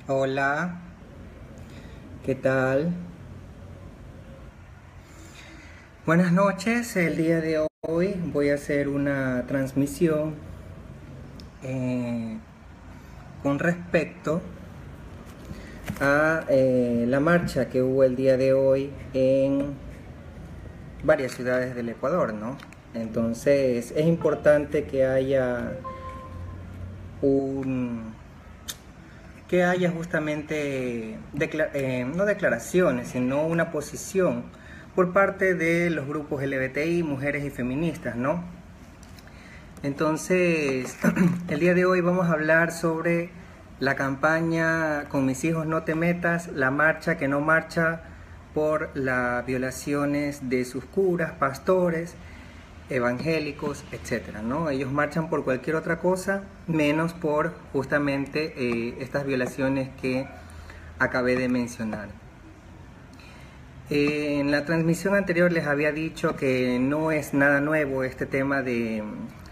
Hola, ¿qué tal? Buenas noches. El día de hoy voy a hacer una transmisión eh, con respecto a la marcha que hubo el día de hoy en varias ciudades del Ecuador, ¿no? Entonces es importante un que haya justamente no declaraciones, sino una posición por parte de los grupos LGBTI, mujeres y feministas, ¿no? Entonces, el día de hoy vamos a hablar sobre la campaña Con mis hijos no te metas, la marcha que no marcha por las violaciones de sus curas, pastores, evangélicos, etcétera, ¿no? Ellos marchan por cualquier otra cosa menos por justamente estas violaciones que acabé de mencionar. En la transmisión anterior les había dicho que no es nada nuevo este tema de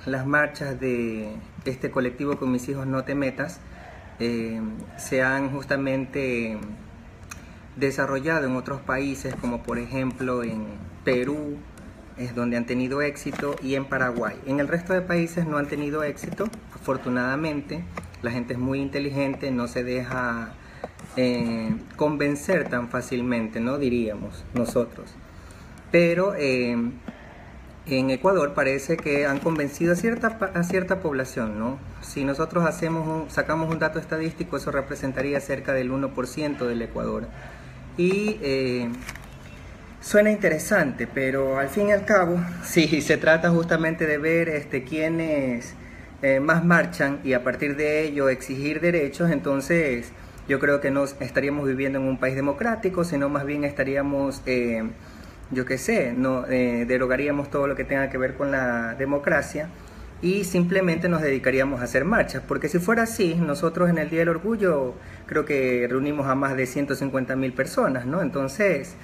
las marchas de este colectivo Con mis hijos no te metas. Se han justamente desarrollado en otros países, como por ejemplo en Perú, es donde han tenido éxito, y en Paraguay. En el resto de países no han tenido éxito, afortunadamente. La gente es muy inteligente, no se deja convencer tan fácilmente, ¿no? Diríamos nosotros. Pero en Ecuador parece que han convencido a cierta población, ¿no? Si nosotros sacamos un dato estadístico, eso representaría cerca del 1% del Ecuador. Y suena interesante, pero al fin y al cabo, si se trata justamente de ver quiénes más marchan y a partir de ello exigir derechos, entonces yo creo que no estaríamos viviendo en un país democrático, sino más bien estaríamos, yo qué sé, derogaríamos todo lo que tenga que ver con la democracia y simplemente nos dedicaríamos a hacer marchas, porque si fuera así, nosotros en el Día del Orgullo creo que reunimos a más de 150.000 personas, ¿no? Entonces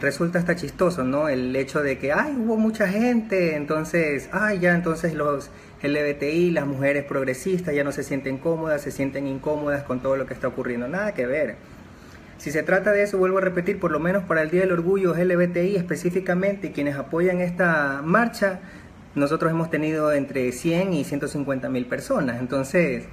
resulta hasta chistoso, ¿no? El hecho de que, hubo mucha gente, entonces, entonces los LGBTI, las mujeres progresistas ya no se sienten cómodas, se sienten incómodas con todo lo que está ocurriendo. Nada que ver. Si se trata de eso, vuelvo a repetir, por lo menos para el Día del Orgullo LGBTI específicamente, quienes apoyan esta marcha, nosotros hemos tenido entre 100 y 150.000 personas. Entonces,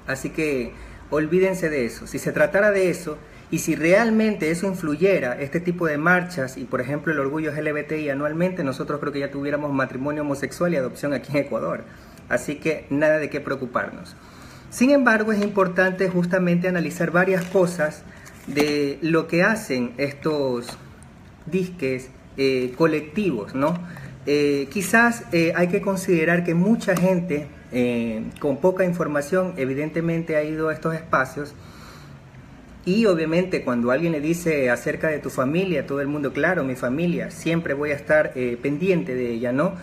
así que olvídense de eso. Si se tratara de eso, y si realmente eso influyera, este tipo de marchas, y por ejemplo el orgullo LGBTI anualmente, nosotros creo que ya tuviéramos matrimonio homosexual y adopción aquí en Ecuador. Así que nada de qué preocuparnos. Sin embargo, es importante justamente analizar varias cosas de lo que hacen estos disques colectivos, ¿no? Quizás hay que considerar que mucha gente con poca información evidentemente ha ido a estos espacios. Y obviamente cuando alguien le dice acerca de tu familia, todo el mundo, claro, mi familia, siempre voy a estar pendiente de ella, ¿no?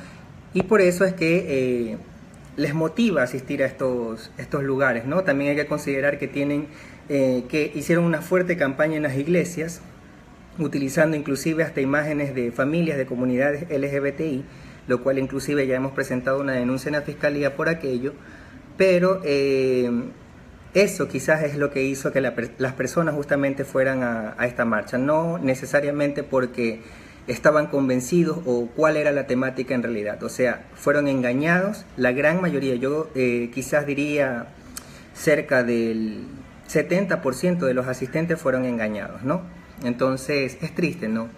Y por eso es que les motiva asistir a estos lugares, ¿no? También hay que considerar que que hicieron una fuerte campaña en las iglesias, utilizando inclusive hasta imágenes de familias de comunidades LGBTI, lo cual inclusive ya hemos presentado una denuncia en la fiscalía por aquello, pero eso quizás es lo que hizo que las personas justamente fueran a esta marcha, no necesariamente porque estaban convencidos o cuál era la temática en realidad. O sea, fueron engañados, la gran mayoría, yo quizás diría cerca del 70% de los asistentes fueron engañados, ¿no? Entonces es triste, ¿no?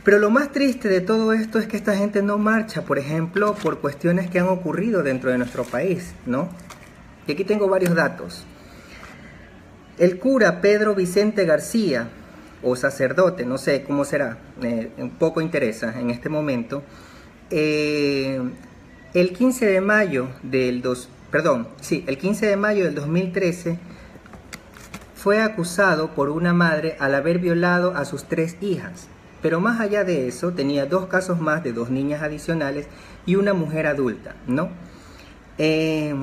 Pero lo más triste de todo esto es que esta gente no marcha, por ejemplo, por cuestiones que han ocurrido dentro de nuestro país, ¿no? Y aquí tengo varios datos. El cura Pedro Vicente García, o sacerdote, no sé cómo será, un poco interesa en este momento, el 15 de mayo del 2013 fue acusado por una madre al haber violado a sus 3 hijas. Pero más allá de eso, tenía 2 casos más de 2 niñas adicionales y una mujer adulta, ¿no? Este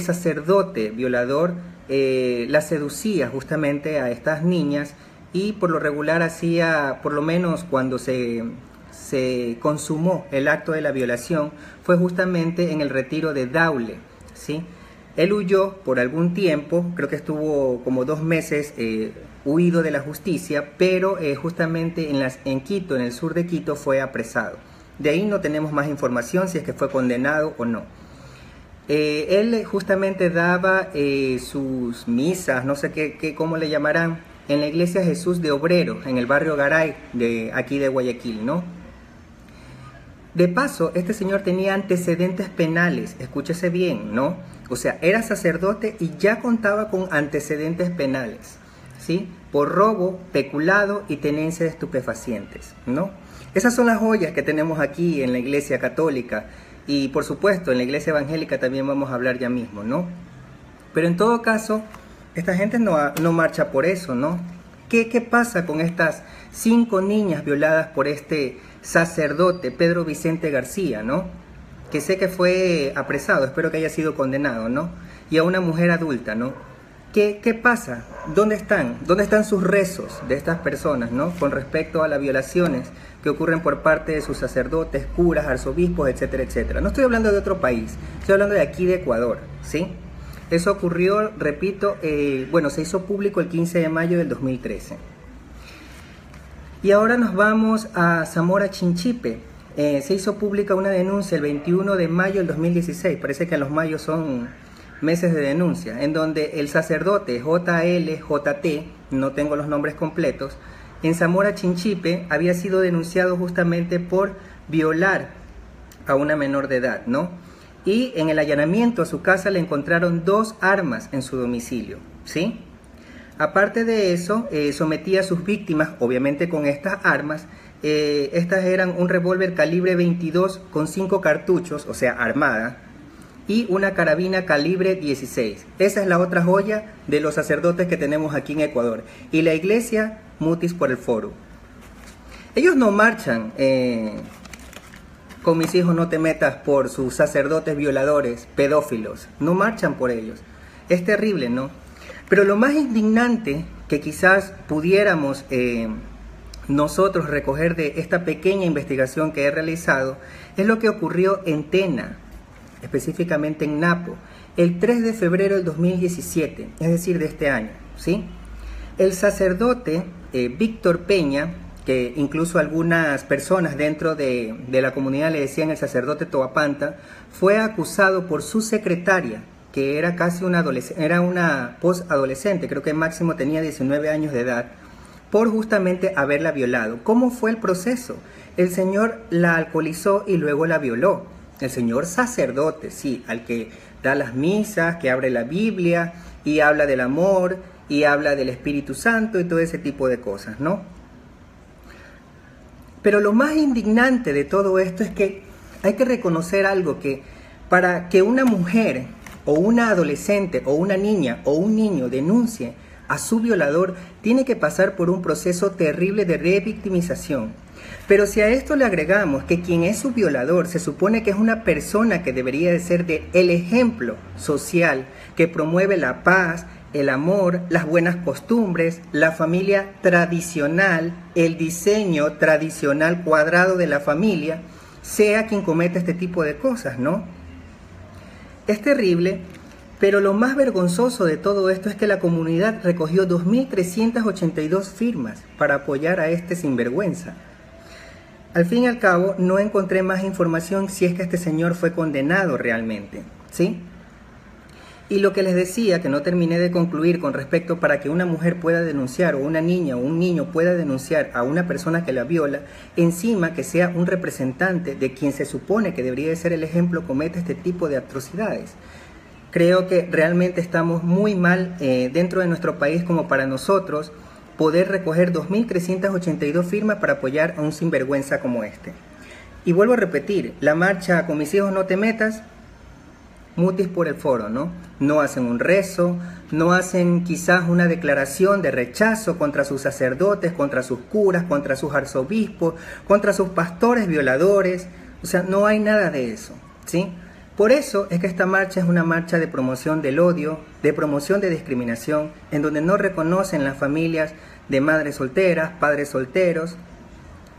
sacerdote violador la seducía justamente a estas niñas y por lo regular hacía, por lo menos cuando se consumó el acto de la violación, fue justamente en el retiro de Daule, ¿sí? Él huyó por algún tiempo, creo que estuvo como 2 meses huido de la justicia, pero justamente en Quito, en el sur de Quito, fue apresado. De ahí no tenemos más información si es que fue condenado o no. Él justamente daba sus misas, no sé cómo le llamarán, en la iglesia Jesús de Obrero, en el barrio Garay, de aquí de Guayaquil, ¿no? De paso, este señor tenía antecedentes penales, escúchese bien, ¿no? O sea, era sacerdote y ya contaba con antecedentes penales, ¿sí? Por robo, peculado y tenencia de estupefacientes, ¿no? Esas son las joyas que tenemos aquí en la iglesia católica y, por supuesto, en la iglesia evangélica también vamos a hablar ya mismo, ¿no? Pero en todo caso, esta gente no marcha por eso, ¿no? ¿Qué pasa con estas 5 niñas violadas por este sacerdote, Pedro Vicente García, ¿no? Que sé que fue apresado, espero que haya sido condenado, ¿no? Y a una mujer adulta, ¿no? ¿Qué pasa? ¿Dónde están? ¿Dónde están sus rezos de estas personas, ¿no? Con respecto a las violaciones que ocurren por parte de sus sacerdotes, curas, arzobispos, etcétera, etcétera. No estoy hablando de otro país, estoy hablando de aquí de Ecuador, ¿sí? Eso ocurrió, repito, se hizo público el 15 de mayo del 2013. Y ahora nos vamos a Zamora Chinchipe. Se hizo pública una denuncia el 21 de mayo del 2016, parece que los mayos son meses de denuncia, en donde el sacerdote JT, no tengo los nombres completos, en Zamora Chinchipe había sido denunciado justamente por violar a una menor de edad, ¿no? Y en el allanamiento a su casa le encontraron 2 armas en su domicilio, ¿sí? Aparte de eso, sometía a sus víctimas, obviamente con estas armas. Estas eran un revólver calibre 22 con 5 cartuchos, o sea, armada, y una carabina calibre 16. Esa es la otra joya de los sacerdotes que tenemos aquí en Ecuador. Y la iglesia, mutis por el foro. Ellos no marchan con mis hijos no te metas por sus sacerdotes violadores, pedófilos. No marchan por ellos. Es terrible, ¿no? Pero lo más indignante que quizás pudiéramos nosotros recoger de esta pequeña investigación que he realizado es lo que ocurrió en Tena, específicamente en Napo, el 3 de febrero del 2017, es decir, de este año, ¿sí? El sacerdote Víctor Peña, que incluso algunas personas dentro de la comunidad le decían el sacerdote Toapanta, fue acusado por su secretaria, que era casi una posadolescente, creo que máximo tenía 19 años de edad, por justamente haberla violado. ¿Cómo fue el proceso? El señor la alcoholizó y luego la violó. El señor sacerdote, sí, al que da las misas, que abre la Biblia y habla del amor y habla del Espíritu Santo y todo ese tipo de cosas, ¿no? Pero lo más indignante de todo esto es que hay que reconocer algo, que para que una mujer o una adolescente o una niña o un niño denuncie a su violador, tiene que pasar por un proceso terrible de revictimización. Pero si a esto le agregamos que quien es su violador se supone que es una persona que debería de ser el ejemplo social, que promueve la paz, el amor, las buenas costumbres, la familia tradicional, el diseño tradicional cuadrado de la familia, sea quien cometa este tipo de cosas, ¿no? Es terrible, pero lo más vergonzoso de todo esto es que la comunidad recogió 2.382 firmas para apoyar a este sinvergüenza. Al fin y al cabo, no encontré más información si es que este señor fue condenado realmente, ¿sí? Y lo que les decía, que no terminé de concluir con respecto para que una mujer pueda denunciar, o una niña o un niño pueda denunciar a una persona que la viola, encima que sea un representante de quien se supone que debería de ser el ejemplo, comete este tipo de atrocidades. Creo que realmente estamos muy mal dentro de nuestro país como para nosotros poder recoger 2.382 firmas para apoyar a un sinvergüenza como este. Y vuelvo a repetir, la marcha Con mis hijos no te metas, mutis por el foro, ¿no? No hacen un rezo, no hacen quizás una declaración de rechazo contra sus sacerdotes, contra sus curas, contra sus arzobispos, contra sus pastores violadores. O sea, no hay nada de eso, ¿sí? Por eso es que esta marcha es una marcha de promoción del odio, de promoción de discriminación, en donde no reconocen las familias de madres solteras, padres solteros,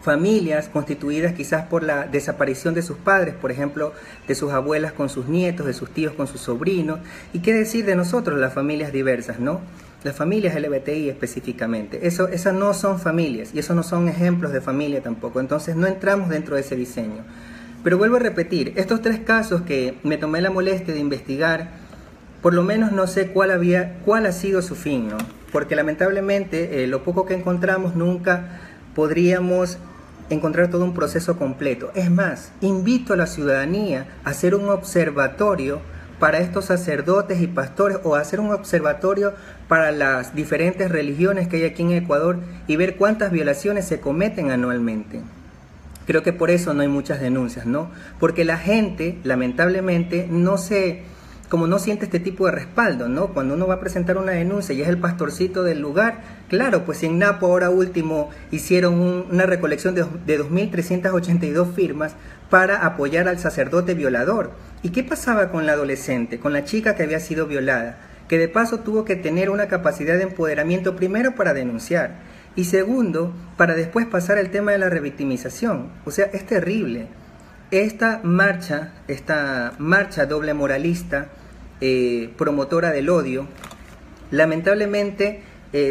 familias constituidas quizás por la desaparición de sus padres, por ejemplo, de sus abuelas con sus nietos, de sus tíos con sus sobrinos, y qué decir de nosotros, las familias diversas, ¿no? Las familias LGBTI específicamente. Esas no son familias, y esos no son ejemplos de familia tampoco, entonces no entramos dentro de ese diseño. Pero vuelvo a repetir, estos 3 casos que me tomé la molestia de investigar, por lo menos no sé cuál ha sido su fin, ¿no? Porque lamentablemente lo poco que encontramos nunca podríamos encontrar todo un proceso completo. Es más, invito a la ciudadanía a hacer un observatorio para estos sacerdotes y pastores, o a hacer un observatorio para las diferentes religiones que hay aquí en Ecuador y ver cuántas violaciones se cometen anualmente. Creo que por eso no hay muchas denuncias, ¿no? Porque la gente, lamentablemente, no siente este tipo de respaldo, ¿no? Cuando uno va a presentar una denuncia y es el pastorcito del lugar, claro, pues si en Napo ahora último hicieron una recolección de 2.382 firmas para apoyar al sacerdote violador. ¿Y qué pasaba con la adolescente, con la chica que había sido violada? Que de paso tuvo que tener una capacidad de empoderamiento, primero para denunciar, y segundo, para después pasar el tema de la revictimización. O sea, es terrible. Esta marcha doble moralista, promotora del odio, lamentablemente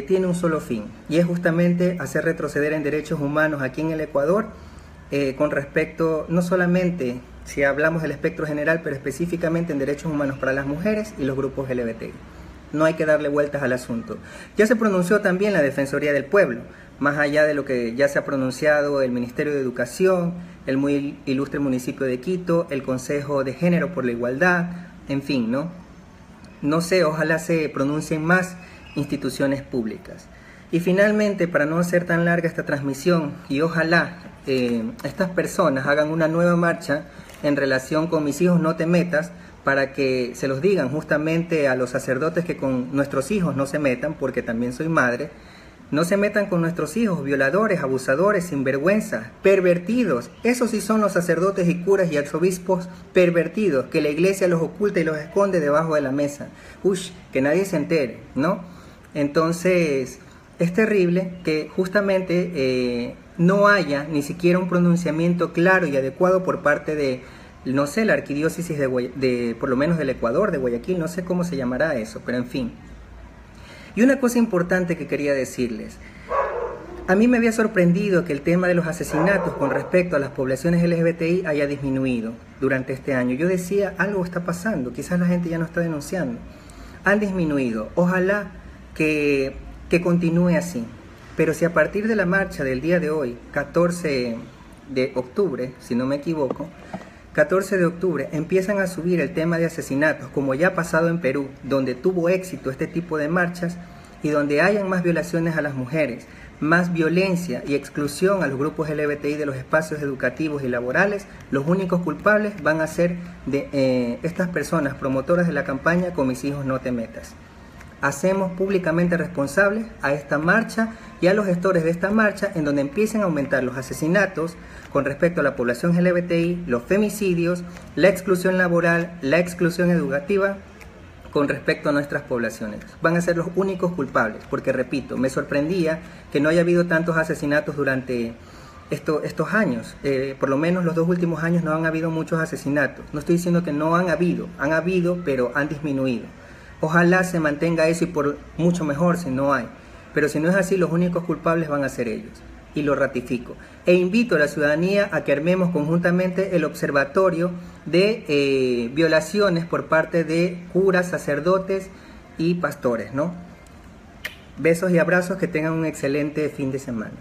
tiene un solo fin, y es justamente hacer retroceder en derechos humanos aquí en el Ecuador, con respecto, no solamente si hablamos del espectro general, pero específicamente en derechos humanos para las mujeres y los grupos LGBTI. No hay que darle vueltas al asunto. Ya se pronunció también la Defensoría del Pueblo, más allá de lo que ya se ha pronunciado el Ministerio de Educación, el muy ilustre municipio de Quito, el Consejo de Género por la Igualdad, en fin, ¿no? No sé, ojalá se pronuncien más instituciones públicas. Y finalmente, para no hacer tan larga esta transmisión, y ojalá estas personas hagan una nueva marcha en relación con Mis hijos no te metas, para que se los digan justamente a los sacerdotes que con nuestros hijos no se metan, porque también soy madre, no se metan con nuestros hijos, violadores, abusadores, sinvergüenzas, pervertidos. Esos sí son los sacerdotes y curas y arzobispos pervertidos, que la iglesia los oculta y los esconde debajo de la mesa. Que nadie se entere, ¿no? Entonces, es terrible que justamente no haya ni siquiera un pronunciamiento claro y adecuado por parte de, no sé, la arquidiócesis por lo menos del Ecuador, de Guayaquil, no sé cómo se llamará eso, pero en fin. Y una cosa importante que quería decirles, a mí me había sorprendido que el tema de los asesinatos con respecto a las poblaciones LGBTI haya disminuido durante este año. Yo decía, algo está pasando, quizás la gente ya no está denunciando. Han disminuido, ojalá que continúe así. Pero si a partir de la marcha del día de hoy, 14 de octubre, si no me equivoco, 14 de octubre, empiezan a subir el tema de asesinatos, como ya ha pasado en Perú, donde tuvo éxito este tipo de marchas, y donde hayan más violaciones a las mujeres, más violencia y exclusión a los grupos LGBTI de los espacios educativos y laborales, los únicos culpables van a ser estas personas promotoras de la campaña Con mis hijos no te metas. Hacemos públicamente responsables a esta marcha y a los gestores de esta marcha, en donde empiecen a aumentar los asesinatos con respecto a la población LGBTI, los femicidios, la exclusión laboral, la exclusión educativa con respecto a nuestras poblaciones. Van a ser los únicos culpables, porque repito, me sorprendía que no haya habido tantos asesinatos durante estos años. Por lo menos los 2 últimos años no han habido muchos asesinatos. No estoy diciendo que no han habido, pero han disminuido. Ojalá se mantenga eso, y por mucho mejor si no hay. Pero si no es así, los únicos culpables van a ser ellos. Y lo ratifico. E invito a la ciudadanía a que armemos conjuntamente el observatorio de violaciones por parte de curas, sacerdotes y pastores, ¿no? Besos y abrazos, que tengan un excelente fin de semana.